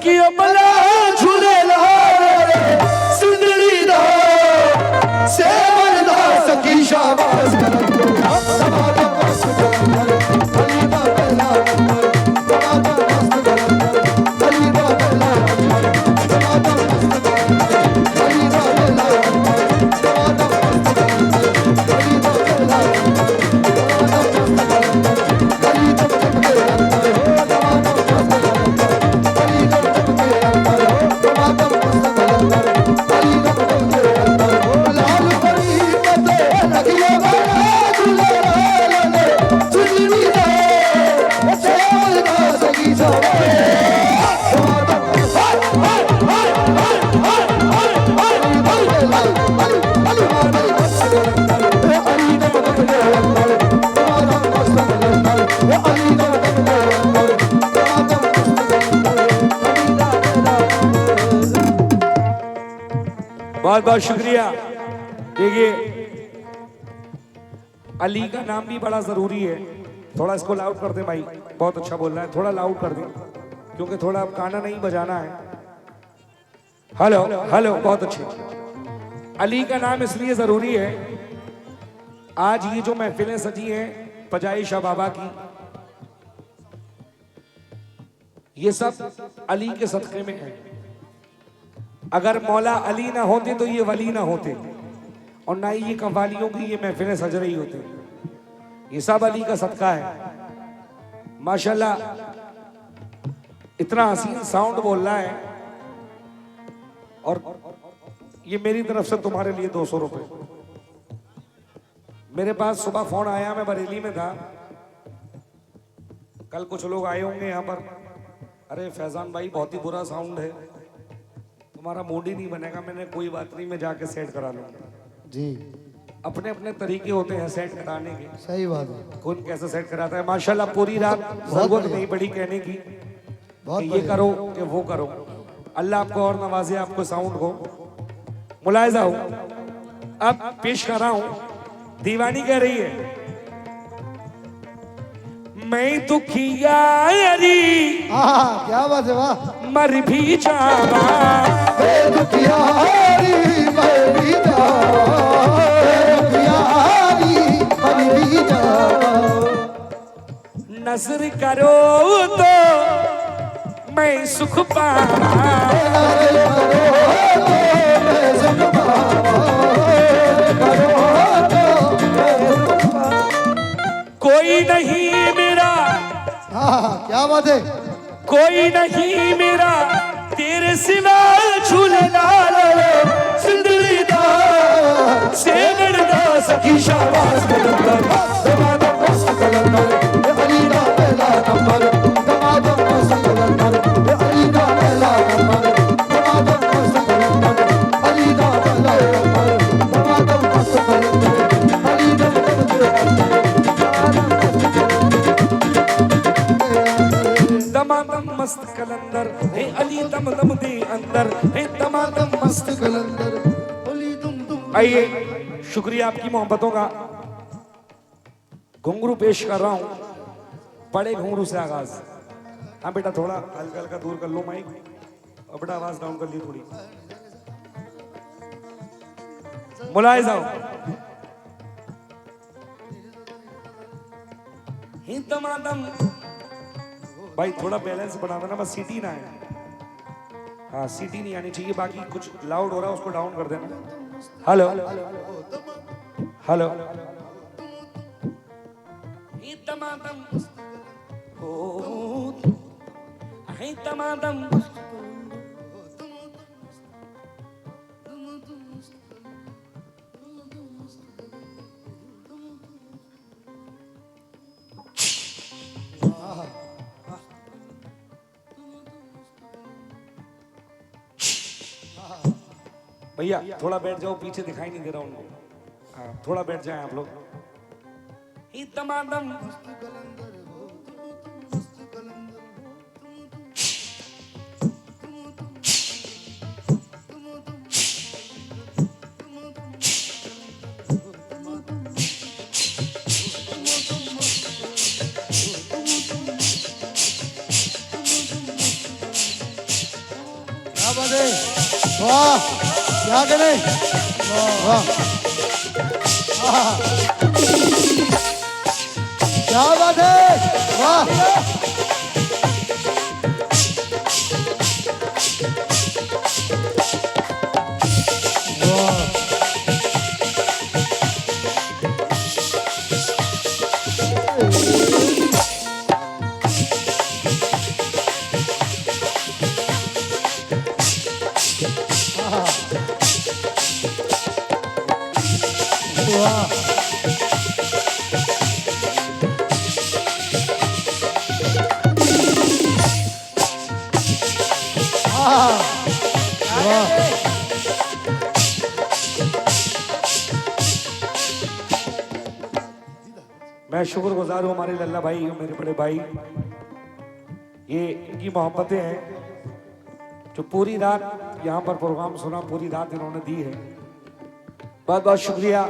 सखी अबला झूले सुंदरी दा सेवन दा सखी शाबाश बहुत बहुत शुक्रिया। देखिए अली का नाम भी बड़ा जरूरी है, थोड़ा इसको लाउड कर दे भाई, बहुत अच्छा बोल रहा है, थोड़ा लाउड कर दे क्योंकि थोड़ा अब गाना नहीं बजाना है। हेलो हेलो, बहुत अच्छे। अली का नाम इसलिए जरूरी है, आज ये जो महफिलें सजी हैं पजाई शाह बाबा की, ये सब अली के सदक़े में है। अगर मौला अली ना होते तो ये वली ना होते, और ना ही ये कव्वालियों की ये महफिलें सज रही होती। ये सब अली का सदका है। माशाल्लाह इतना हसीन साउंड बोल रहा है, और ये मेरी तरफ से तुम्हारे लिए 200 रुपए। मेरे पास सुबह फोन आया, मैं बरेली में था, कल कुछ लोग आए होंगे यहाँ पर, अरे फैजान भाई बहुत ही बुरा साउंड है, तुम्हारा मूड ही नहीं बनेगा। मैंने कोई बात नहीं, मैं जाके सेट करा लूंगा जी। अपने अपने तरीके होते हैं सेट कराने के। सही बात है। कौन कैसे सेट कराता है। माशाल्लाह पूरी रात जरूरत नहीं पड़ी कहने की कि ये करो कि वो करो। अल्लाह आपको और नवाजे, आपको साउंड को मुलायजा हो। अब पेश कर रहा हूं, दीवानी कह रही है मैं दुखिया अली, क्या बात है, वाह। मर भी जावा दुखिया अली, मर भी जावा, दुखिया अली, मर भी जावा। नजर करो तो मैं सुख पावा, कोई नहीं मेरा, क्या बात है, कोई नहीं मेरा तेरे सिवा झूले लाल सिंदरी दा सेवन दा सखी शाबाश कलंदर दमादम मस्त कलंदर अली दा पहला नंबर, दमादम मस्त कलंदर अली दा पहला नंबर, दमादम मस्त कलंदर अली दा पहला नंबर, दमादम मस्त कलंदर अली दा दमादम मस्त कलंदर है अली दम दम दे अंदर है दमादम मस्त कलंदर अली तुम। आइए, शुक्रिया आपकी मोहब्बतों का। घुंघरू पेश कर रहा हूं, बड़े घुंघरू से आगाज। हाँ बेटा थोड़ा हल्का हल्का दूर कर लो माइक, और बेटा आवाज डाउन कर ली थोड़ी, मुलायजा हो। दमादम भाई थोड़ा बैलेंस बना देना, बस सीटी ना है। हाँ सीटी नहीं आनी चाहिए, बाकी कुछ लाउड हो रहा है उसको डाउन कर देना। हेलो हेलो, तमादम ओ तमादम भैया थोड़ा बैठ जाओ, पीछे दिखाई नहीं दे रहा उनको। हाँ थोड़ा बैठ जाए आप लोग। तमादम क्या बात है, वाह क्या करे, वाह वाह क्या बात है, वाह वाह मैं शुक्रगुजार हूँ हमारे लल्ला भाई मेरे बड़े भाई, ये इनकी मोहब्बतें हैं जो पूरी रात यहाँ पर प्रोग्राम सुना, पूरी रात इन्होंने दी है। बहुत बहुत शुक्रिया।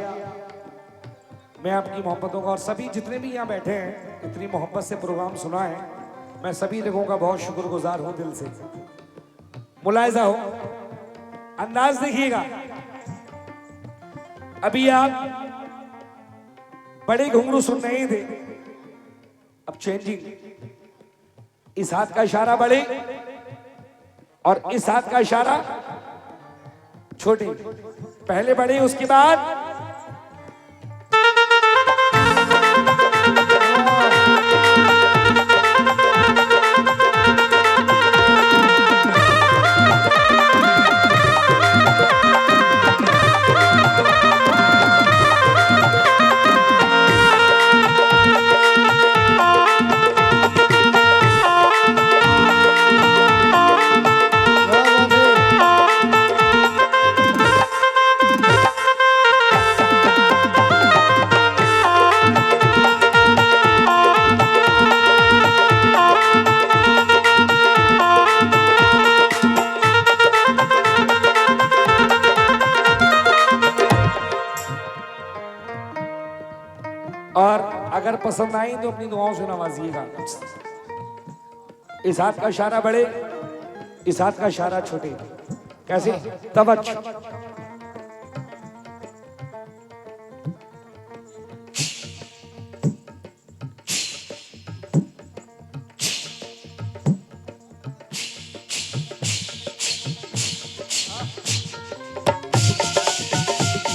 मैं आपकी मोहब्बतों का और सभी जितने भी यहाँ बैठे हैं इतनी मोहब्बत से प्रोग्राम सुना है, मैं सभी लोगों का बहुत शुक्रगुजार हूँ दिल से। मुलायजा हो, अंदाज देखिएगा, अभी आप बड़े घुंघरू सुन रहे थे, अब चेंजिंग, इस हाथ का इशारा बड़े और इस हाथ का इशारा छोटे, पहले बड़े उसके बाद और अगर पसंद आई तो अपनी दुआओं से नवाजिएगा। इस हाथ का इशारा बड़े, इस हाथ का इशारा छोटे, कैसे? तवज्जो।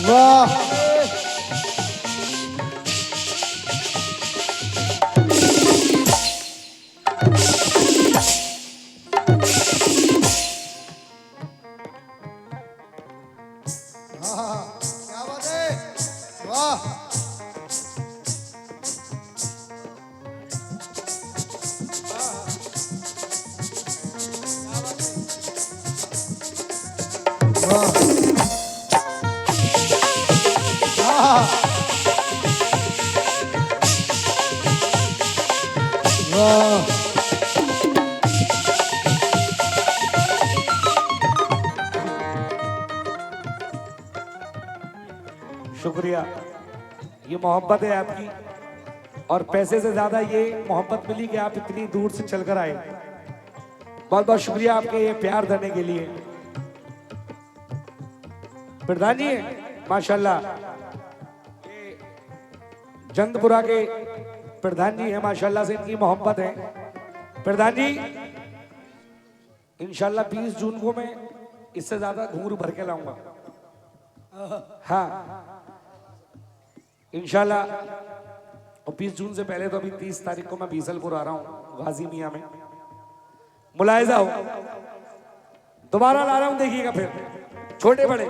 वाह क्या बात है, वाह वाह शुक्रिया, ये मोहब्बत है आपकी और पैसे से ज्यादा ये मोहब्बत मिली कि आप इतनी दूर से चलकर आए। बहुत बहुत शुक्रिया आपके ये प्यार देने के लिए। प्रधान जी माशाल्लाह, ये जंदपुरा के प्रधान जी हैं, माशाल्लाह से इनकी मोहब्बत है। प्रधान जी इंशाल्लाह 20 जून को मैं इससे ज्यादा घुंघरू भर के लाऊंगा। हाँ इंशाल्लाह, और 20 जून से पहले तो अभी 30 तारीख को मैं बीसलपुर आ रहा हूँ गाजी मियाँ में। मुलायजा हो, दोबारा ला रहा हूँ, देखिएगा फिर छोटे बड़े।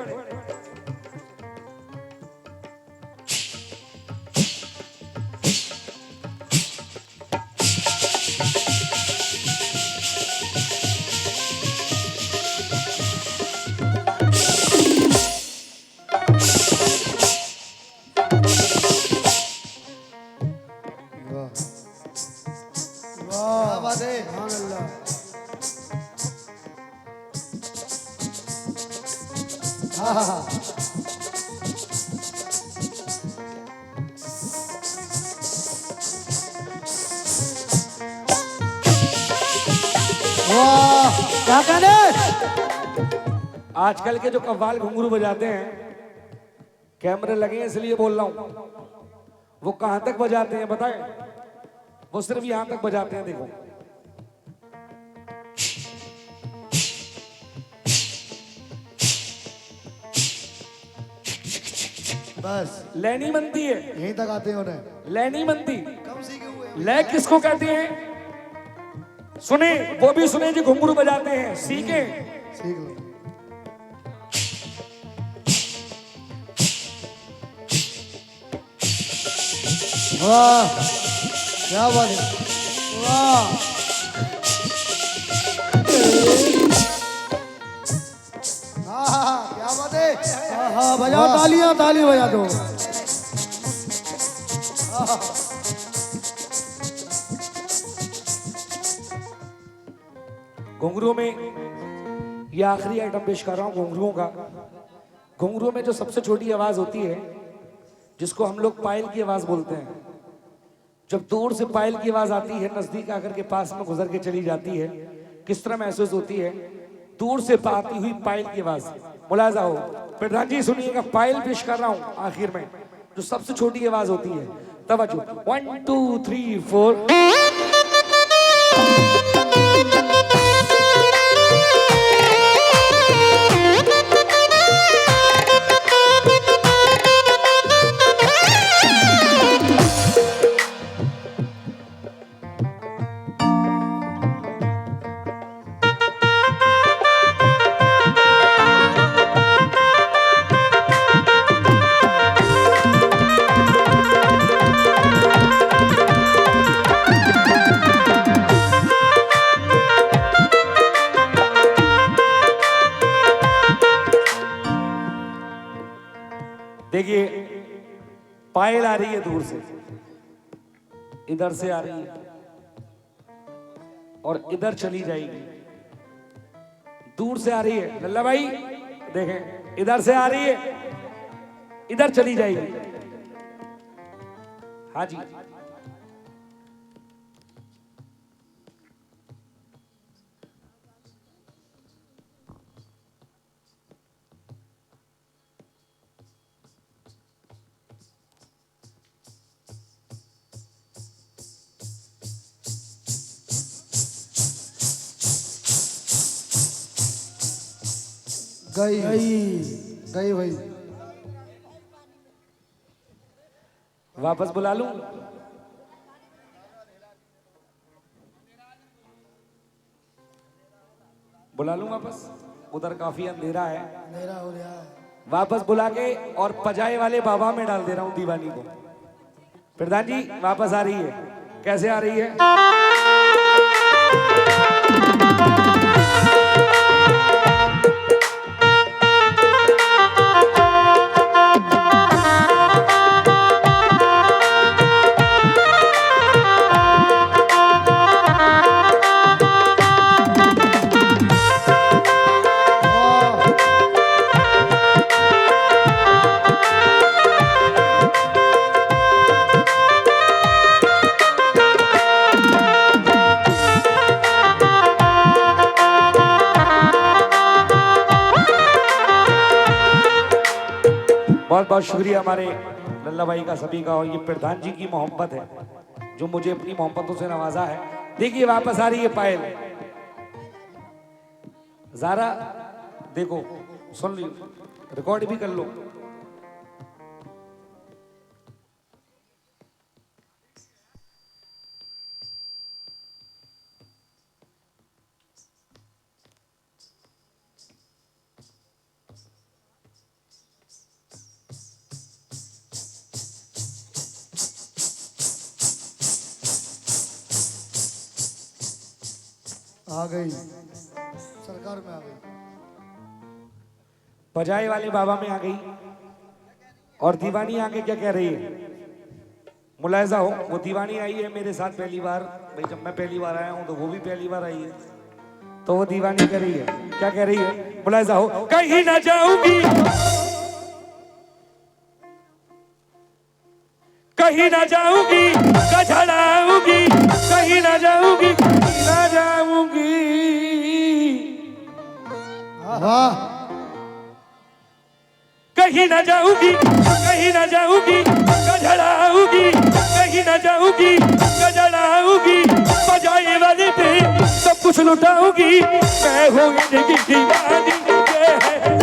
क्या बात है, हाँ अल्लाह हाँ वाह क्या कहने आजकल के जो कव्वाल घुंघरू बजाते हैं, कैमरे लगे हैं इसलिए बोल रहा हूं, वो कहां तक बजाते हैं बताएं? वो सिर्फ यहां तक बजाते हैं, देखो। बस लैनी बनती है, यहीं तक आते हैं उन्हें। लैनी बनती। कब सीखे हुए हैं? लय किसको कहते हैं? सुने, वो भी सुने जो घुंघरू बजाते हैं, सीखे। सीख लो। वाह क्या बात है, वाह। हाँ क्या बात है, हाँ बजाओ तालियां, ताली बजा दो। घुंघरू में ये आखिरी आइटम पेश कर रहा हूं घुंघरुओं का। घुंघरू में जो सबसे छोटी आवाज होती है, जिसको हम लोग पायल की आवाज बोलते हैं, जब दूर से पायल की आवाज आती है, नजदीक आकर के पास में गुजर के चली जाती है, किस तरह महसूस होती है? दूर से आती हुई पायल की आवाज, मुलाजा हो। प्रधान जी सुनिएगा, पायल पेश कर रहा हूं आखिर में, जो सबसे छोटी आवाज होती है। तवज्जो, 1 2 3 4। देखिए, पायल आ रही है दूर से, इधर से आ रही है और इधर चली जाएगी। दूर से आ रही है लल्ला भाई, देखें, इधर से आ रही है, इधर चली जाएगी। हाँ जी, गई गई भाई। वापस बुला लूं? बुला लूं वापस? उधर काफी अंधेरा है, अंधेरा हो रहा है। वापस बुला के और पजाए वाले बाबा में डाल दे रहा हूं दीवानी को। प्रधान जी वापस आ रही है, कैसे आ रही है? बहुत बहुत शुक्रिया हमारे लल्ला भाई का, सभी का। और ये प्रधान जी की मोहब्बत है जो मुझे अपनी मोहब्बतों से नवाजा है। देखिए वापस आ रही है पायल। ज़ारा देखो, सुन ली, रिकॉर्ड भी कर लो। आ गई, सरकार में आ गई। बजाए वाले बाबा में आ गई और दीवानी आगे क्या कह रही है? मुलायजा हो, वो दीवानी आई है मेरे साथ पहली बार। भाई जब मैं पहली बार आया हूं तो वो भी पहली बार आई है, तो वो दीवानी कह रही है, क्या कह रही है? मुलायजा हो, कहीं ना जाऊंगी, कहीं ना जाऊंगी, कछड़ाऊंगी, कहीं ना जाऊंगी, कहीं ना जाऊंगी। वाह कहीं ना जाऊंगी, कहीं ना जाऊंगी, गजड़ाऊंगी, कहीं ना जाऊंगी, गजड़ाऊंगी, बजाए वाले पे सब कुछ लुटाऊंगी, मैं हूँ इनकी दीवानी, ये है